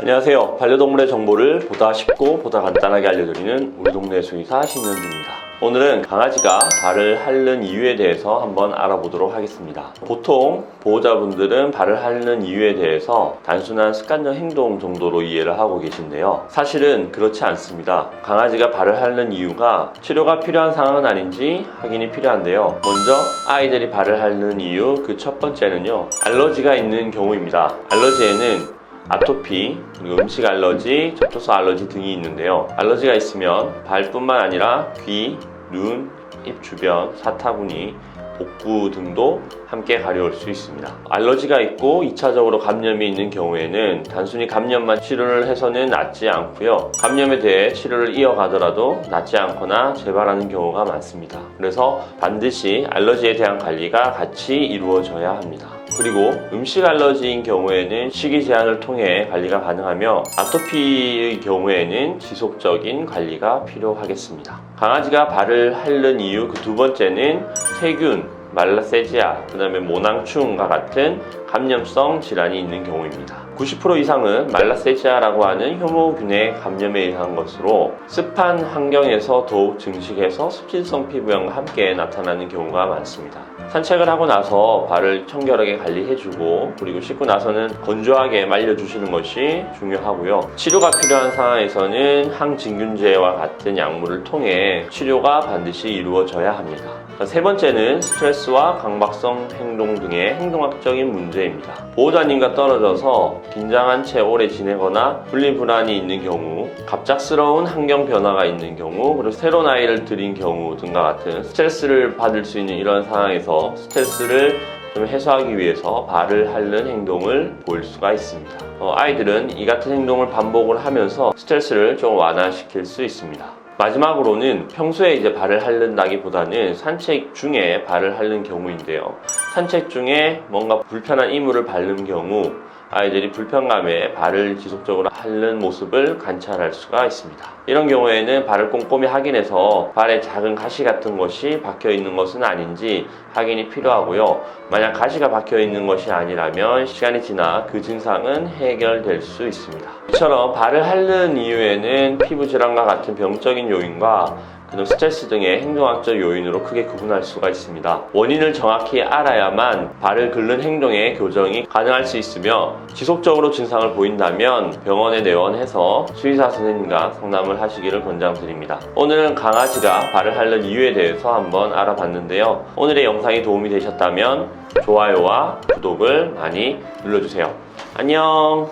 안녕하세요. 반려동물의 정보를 보다 쉽고 보다 간단하게 알려드리는 우리 동네 수의사 신현주입니다. 오늘은 강아지가 발을 핥는 이유에 대해서 한번 알아보도록 하겠습니다. 보통 보호자분들은 발을 핥는 이유에 대해서 단순한 습관적 행동 정도로 이해를 하고 계신데요. 사실은 그렇지 않습니다. 강아지가 발을 핥는 이유가 치료가 필요한 상황은 아닌지 확인이 필요한데요. 먼저 아이들이 발을 핥는 이유 그 첫 번째는요, 알러지가 있는 경우입니다. 알러지에는 아토피, 그리고 음식 알러지, 접촉성 알러지 등이 있는데요. 알러지가 있으면 발뿐만 아니라 귀, 눈, 입 주변, 사타구니, 복부 등도 함께 가려울 수 있습니다. 알러지가 있고 2차적으로 감염이 있는 경우에는 단순히 감염만 치료를 해서는 낫지 않고요. 감염에 대해 치료를 이어가더라도 낫지 않거나 재발하는 경우가 많습니다. 그래서 반드시 알러지에 대한 관리가 같이 이루어져야 합니다. 그리고 음식 알러지인 경우에는 식이 제한을 통해 관리가 가능하며 아토피의 경우에는 지속적인 관리가 필요하겠습니다. 강아지가 발을 핥는 이유 그 두 번째는 세균, 말라세지아, 그 다음에 모낭충과 같은 감염성 질환이 있는 경우입니다. 90% 이상은 말라세지아라고 하는 효모균의 감염에 의한 것으로 습한 환경에서 더욱 증식해서 습진성 피부염과 함께 나타나는 경우가 많습니다. 산책을 하고 나서 발을 청결하게 관리해주고 그리고 씻고 나서는 건조하게 말려주시는 것이 중요하고요. 치료가 필요한 상황에서는 항진균제와 같은 약물을 통해 치료가 반드시 이루어져야 합니다. 세 번째는 스트레스와 강박성 행동 등의 행동학적인 문제입니다. 보호자님과 떨어져서 긴장한 채 오래 지내거나 분리불안이 있는 경우, 갑작스러운 환경 변화가 있는 경우, 그리고 새로운 아이를 들인 경우 등과 같은 스트레스를 받을 수 있는 이런 상황에서 스트레스를 좀 해소하기 위해서 발을 핥는 행동을 보일 수가 있습니다. 아이들은 이 같은 행동을 반복을 하면서 스트레스를 좀 완화시킬 수 있습니다. 마지막으로는 평소에 이제 발을 핥는다기보다는 산책 중에 발을 핥는 경우인데요. 산책 중에 뭔가 불편한 이물을 밟는 경우 아이들이 불편감에 발을 지속적으로 핥는 모습을 관찰할 수가 있습니다. 이런 경우에는 발을 꼼꼼히 확인해서 발에 작은 가시 같은 것이 박혀 있는 것은 아닌지 확인이 필요하고요. 만약 가시가 박혀 있는 것이 아니라면 시간이 지나 그 증상은 해결될 수 있습니다. 이처럼 발을 핥는 이유에는 피부 질환과 같은 병적인 요인과 그리고 스트레스 등의 행동학적 요인으로 크게 구분할 수가 있습니다. 원인을 정확히 알아야만 발을 긁는 행동의 교정이 가능할 수 있으며 지속적으로 증상을 보인다면 병원에 내원해서 수의사 선생님과 상담을 하시기를 권장드립니다. 오늘은 강아지가 발을 핥는 이유에 대해서 한번 알아봤는데요. 오늘의 영상이 도움이 되셨다면 좋아요와 구독을 많이 눌러주세요. 안녕!